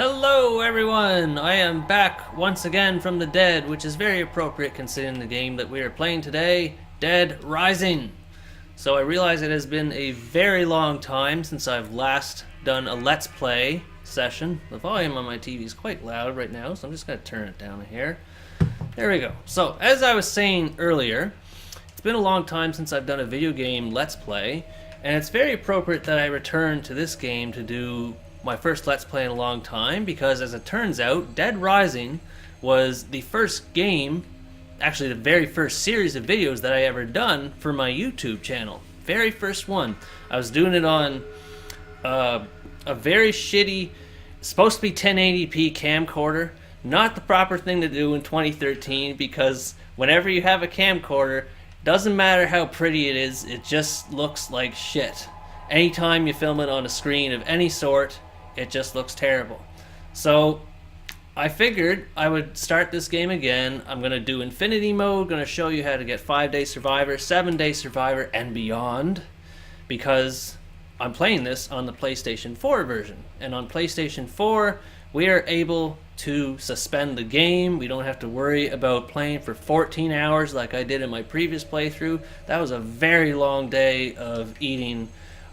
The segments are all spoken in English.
Hello everyone! I am back once again from the dead, which is very appropriate considering the game that we are playing today, Dead Rising. So I realize it has been a very long time since I've last done a Let's Play session. The volume on my TV is quite loud right now, so I'm just going to turn it down here. There we go. So, as I was saying earlier, it's been a long time since I've done a video game Let's Play, and it's very appropriate that I return to this game to do my first Let's Play in a long time, because as it turns out, Dead Rising was the first game, actually the very first series of videos that I ever done for my YouTube channel. Very first one. I was doing it on a very shitty, supposed to be 1080p camcorder. Not the proper thing to do in 2013, because whenever you have a camcorder, doesn't matter how pretty it is, it just looks like shit. Anytime you film it on a screen of any sort, it just looks terrible. So I figured I would start this game again. I'm going to do Infinity Mode, going to show you how to get 5-Day Survivor, 7-Day Survivor, and beyond, because I'm playing this on the PlayStation 4 version. And on PlayStation 4, we are able to suspend the game. We don't have to worry about playing for 14 hours like I did in my previous playthrough. That was a very long day of eating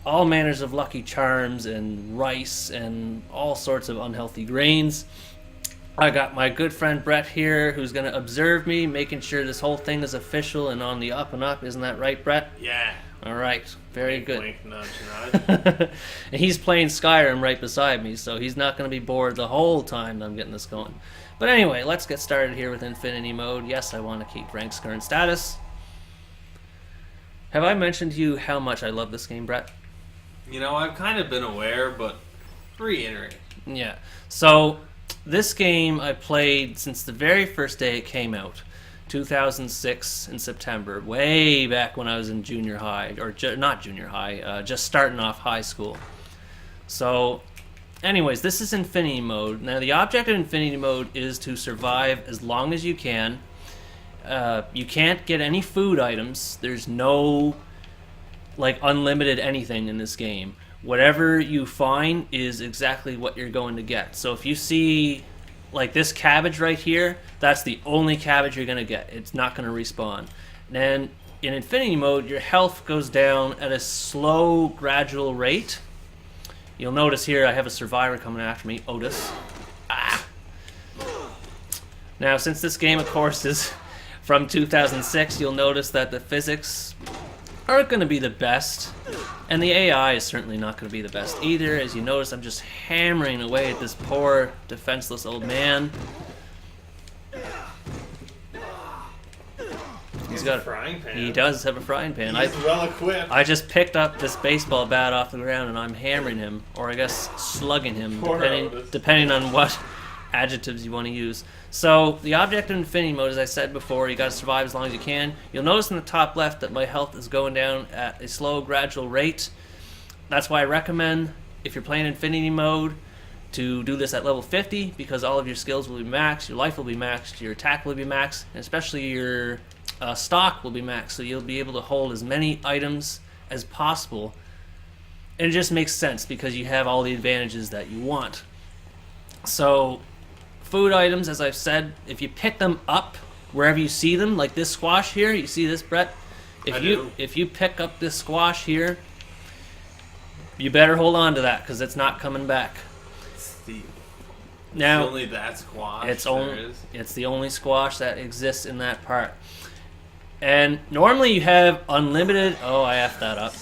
all manners of Lucky Charms and rice and all sorts of unhealthy grains. I got my good friend Brett here, who's going to observe me, making sure this whole thing is official and on the up and up. Isn't that right, Brett? Yeah. All right. Very Wink, good. wink, nudge, nudge. And he's playing Skyrim right beside me, so he's not going to be bored the whole time I'm getting this going. But anyway, let's get started here with Infinity Mode. Yes, I want to keep Frank's current status. Have I mentioned to you how much I love this game, Brett? You know, I've kind of been aware, but reiterate. Yeah. So, this game I played since the very first day it came out. 2006 in September, way back when I was in junior high, or not junior high, just starting off high school. So, anyways, this is Infinity Mode. Now, the object of Infinity Mode is to survive as long as you can. You can't get any food items. There's no unlimited anything in this game. Whatever you find is exactly what you're going to get. So if you see this cabbage right here, that's the only cabbage you're going to get. It's not going to respawn. And in Infinity Mode, your health goes down at a slow, gradual rate. You'll notice here I have a survivor coming after me, Otis. Ah! Now, since this game, of course, is from 2006, you'll notice that the physics aren't going to be the best, and the AI is certainly not going to be the best either. As you notice, I'm just hammering away at this poor, defenseless old man. He's got a frying pan. He does have a frying pan. He's well equipped. I just picked up this baseball bat off the ground and I'm hammering him, or I guess slugging him, depending on what adjectives you want to use. So the object of Infinity Mode, as I said before, you got to survive as long as you can. You'll notice in the top left that my health is going down at a slow, gradual rate. That's why I recommend, if you're playing Infinity Mode, to do this at level 50, because all of your skills will be maxed, your life will be maxed, your attack will be maxed, and especially your stock will be maxed, so you'll be able to hold as many items as possible. And it just makes sense because you have all the advantages that you want. So food items, as I've said, if you pick them up wherever you see them, like this squash here, you see this, Brett? If you pick up this squash here, you better hold on to that because it's not coming back. Now, it's only that squash. It's the only squash that exists in that part. And normally you have unlimited. Oh, I effed that up.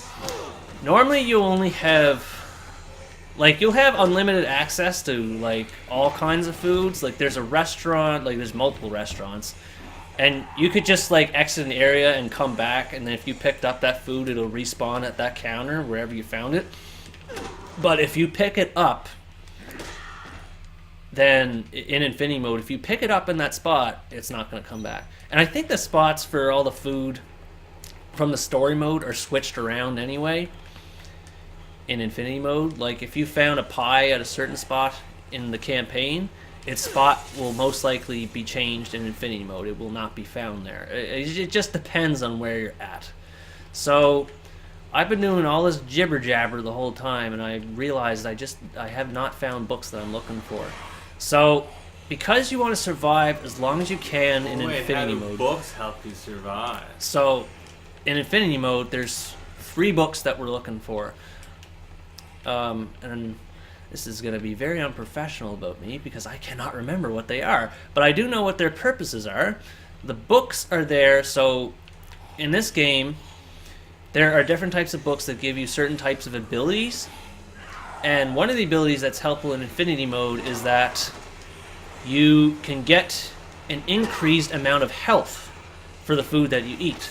Normally you only have, you'll have unlimited access to all kinds of foods. There's a restaurant, there's multiple restaurants, and you could just exit an area and come back, and then if you picked up that food, it'll respawn at that counter wherever you found it. But if you pick it up, then in Infinity Mode, if you pick it up in that spot, it's not going to come back. And I think the spots for all the food from the story mode are switched around anyway in Infinity Mode. If you found a pie at a certain spot in the campaign, its spot will most likely be changed in Infinity Mode. It will not be found there. It just depends on where you're at. So I've been doing all this jibber jabber the whole time, and I realized I have not found books that I'm looking for. So, because you want to survive as long as you can in Infinity Mode. Books help you survive. So, in Infinity Mode, there's 3 books that we're looking for. And this is going to be very unprofessional about me because I cannot remember what they are. But I do know what their purposes are. The books are there, so in this game, there are different types of books that give you certain types of abilities. And one of the abilities that's helpful in Infinity Mode is that you can get an increased amount of health for the food that you eat.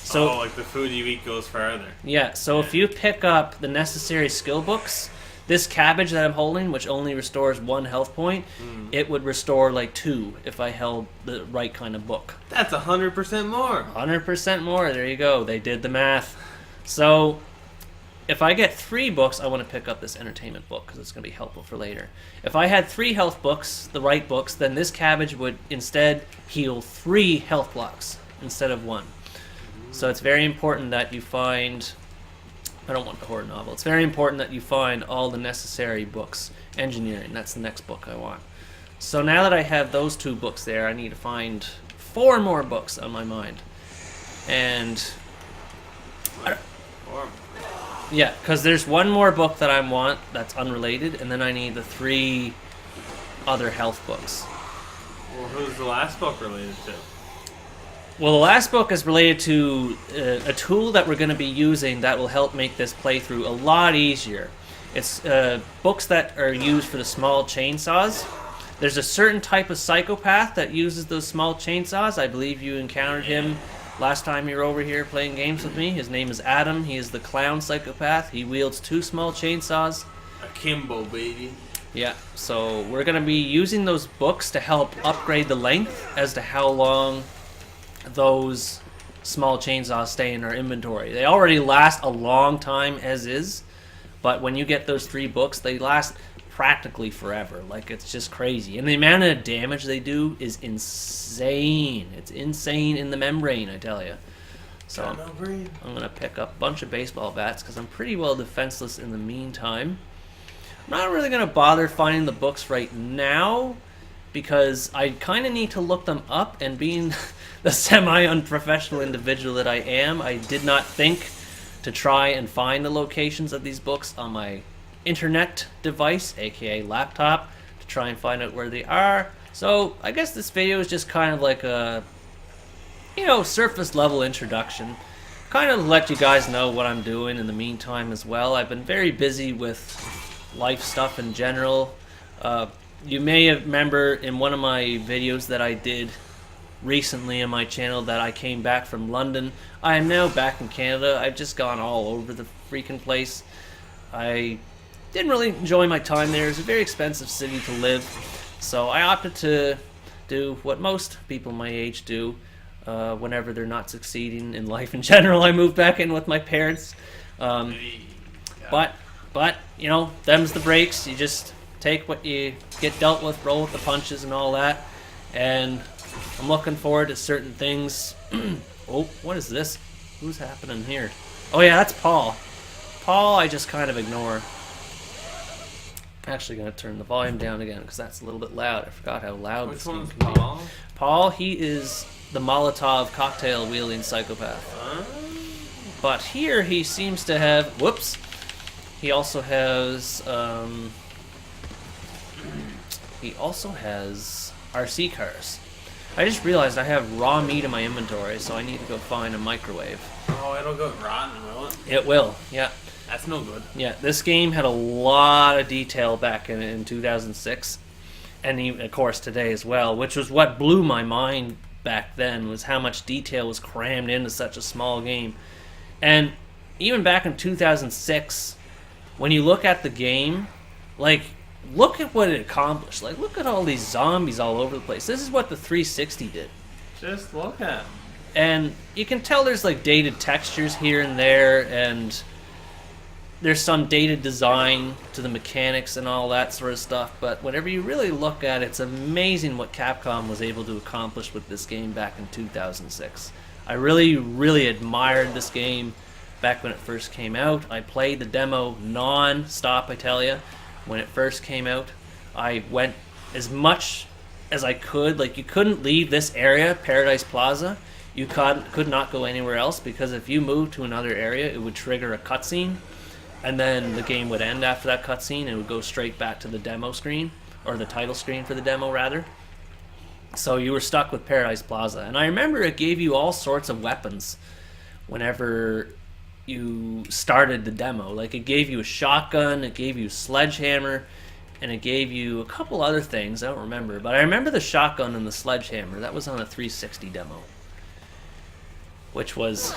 So, like the food you eat goes further. Yeah, so if you pick up the necessary skill books, this cabbage that I'm holding, which only restores 1 health point, it would restore like 2 if I held the right kind of book. That's 100% more. 100% more, there you go. They did the math. So, if I get 3 books, I want to pick up this entertainment book because it's going to be helpful for later. If I had 3 health books, the right books, then this cabbage would instead heal 3 health blocks instead of 1. So it's very important that you find... I don't want the horror novel. It's very important that you find all the necessary books. Engineering, that's the next book I want. So now that I have those 2 books there, I need to find 4 more books on my mind. And... yeah, because there's 1 more book that I want that's unrelated, and then I need the 3 other health books. Well, who's the last book related to? Well, the last book is related to a tool that we're going to be using that will help make this playthrough a lot easier. It's books that are used for the small chainsaws. There's a certain type of psychopath that uses those small chainsaws. I believe you encountered him last time you were over here playing games with me. His name is Adam. He is the clown psychopath. He wields 2 small chainsaws. Akimbo, baby. Yeah, so we're going to be using those books to help upgrade the length as to how long those small chainsaws stay in our inventory. They already last a long time as is, but when you get those 3 books, they last practically forever. Like, it's just crazy. And the amount of damage they do is insane. It's insane in the membrane, I tell you. So I'm going to pick up a bunch of baseball bats because I'm pretty well defenseless in the meantime. I'm not really going to bother finding the books right now because I kind of need to look them up, and being the semi-unprofessional individual that I am, I did not think to try and find the locations of these books on my internet device, aka laptop, to try and find out where they are. So I guess this video is just kind of like a, surface level introduction. Kind of let you guys know what I'm doing in the meantime as well. I've been very busy with life stuff in general. You may remember in one of my videos that I did recently on my channel that I came back from London. I am now back in Canada. I've just gone all over the freaking place. I didn't really enjoy my time there. It's a very expensive city to live. So I opted to do what most people my age do whenever they're not succeeding in life in general. I moved back in with my parents. But them's the breaks. You just take what you get dealt with, roll with the punches and all that. And I'm looking forward to certain things. Oh, what is this? Who's happening here? Oh yeah, that's Paul. Paul I just kind of ignore. I'm actually going to turn the volume down again because that's a little bit loud. I forgot how loud this game can be. Paul, he is the Molotov cocktail wielding psychopath. But here he seems to have... Whoops. He also has... He also has RC cars. I just realized I have raw meat in my inventory, so I need to go find a microwave. Oh, it'll go rotten, will it? It will, yeah. That's no good. Yeah, this game had a lot of detail back in 2006, and even, of course today as well, which was what blew my mind back then, was how much detail was crammed into such a small game. And even back in 2006, when you look at the game, like... look at what it accomplished. Like, look at all these zombies all over the place. This is what the 360 did. Just look at them. And you can tell there's, like, dated textures here and there, and there's some dated design to the mechanics and all that sort of stuff. But whenever you really look at it, it's amazing what Capcom was able to accomplish with this game back in 2006. I really, really admired this game. back when it first came out. I played the demo non-stop, I tell you. When it first came out, I went as much as I could. Like, you couldn't leave this area, Paradise Plaza. You could not go anywhere else, because if you moved to another area, it would trigger a cutscene, and then the game would end after that cutscene, and it would go straight back to the demo screen, or the title screen for the demo, rather. So you were stuck with Paradise Plaza. And I remember it gave you all sorts of weapons whenever you started the demo. Like, it gave you a shotgun, it gave you a sledgehammer, and it gave you a couple other things. I don't remember. But I remember the shotgun and the sledgehammer. That was on a 360 demo. Which was,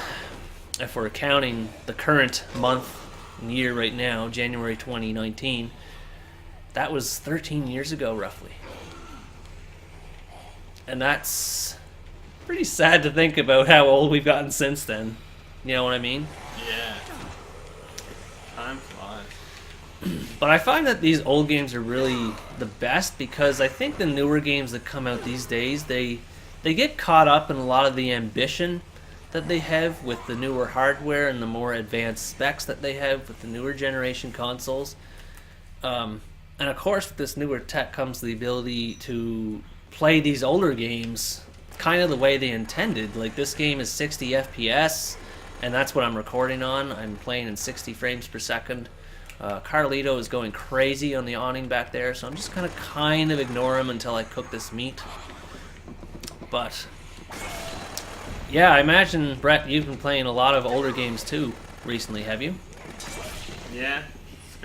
if we're counting the current month and year right now, January 2019, that was 13 years ago, roughly. And that's pretty sad to think about how old we've gotten since then. You know what I mean? Yeah. Time flies. But I find that these old games are really the best, because I think the newer games that come out these days, they get caught up in a lot of the ambition that they have with the newer hardware and the more advanced specs that they have with the newer generation consoles. And of course, with this newer tech comes the ability to play these older games kind of the way they intended. Like, this game is 60 FPS, and that's what I'm recording on. I'm playing in 60 frames per second. Carlito is going crazy on the awning back there, so I'm just gonna kind of ignore him until I cook this meat. But yeah, I imagine, Brett, you've been playing a lot of older games too recently, have you? Yeah.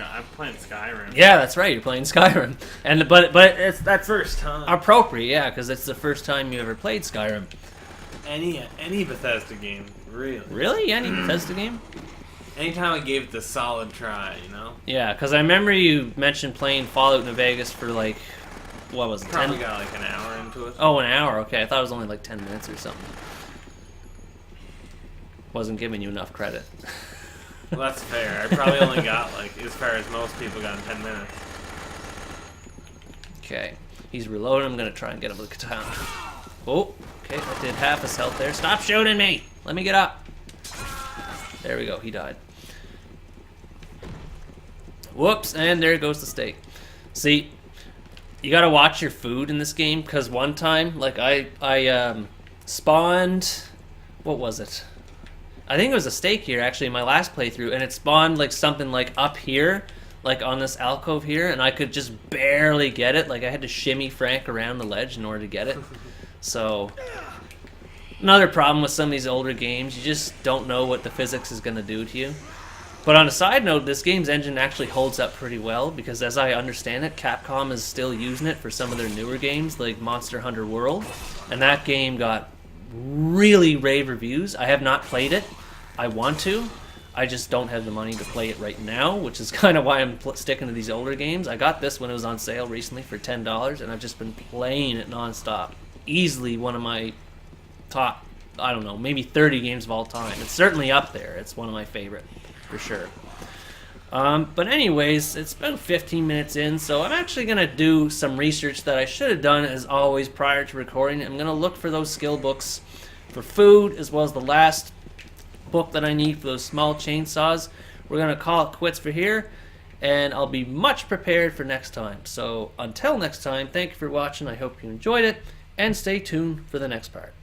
I'm playing Skyrim. Yeah, that's right. You're playing Skyrim, and but that's First time. appropriate, yeah, because it's the first time you ever played Skyrim. Any Bethesda game, really. Really, any Bethesda game? Anytime I gave it a solid try, you know. Yeah, because I remember you mentioned playing Fallout New Vegas for like, what was it? Probably 10? got like an hour into it. Oh, an hour. Okay, I thought it was only like 10 minutes or something. Wasn't giving you enough credit. Well, that's fair. I probably only got like as far as most people got in 10 minutes. Okay, he's reloading. I'm gonna try and get him with a katana. Oh, okay, I did half his health there. Stop shooting me! Let me get up. There we go. He died. Whoops, and there goes the steak. See, you gotta watch your food in this game, because one time, like, I spawned, what was it? I think it was a steak here, actually, in my last playthrough, and it spawned, like, something, like, up here, like, on this alcove here, and I could just barely get it. Like, I had to shimmy Frank around the ledge in order to get it. So, another problem with some of these older games, you just don't know what the physics is going to do to you. But on a side note, this game's engine actually holds up pretty well, because as I understand it, Capcom is still using it for some of their newer games, like Monster Hunter World, and that game got really rave reviews. I have not played it. I want to. I just don't have the money to play it right now, which is kind of why I'm sticking to these older games. I got this when it was on sale recently for $10, and I've just been playing it nonstop. Easily one of my top, I don't know, maybe 30 games of all time. It's certainly up there. It's one of my favorite, for sure. But anyways, it's about 15 minutes in, so I'm actually going to do some research that I should have done, as always, prior to recording. I'm going to look for those skill books for food, as well as the last book that I need for those small chainsaws. We're going to call it quits for here, and I'll be much prepared for next time. So until next time, thank you for watching. I hope you enjoyed it, and stay tuned for the next part.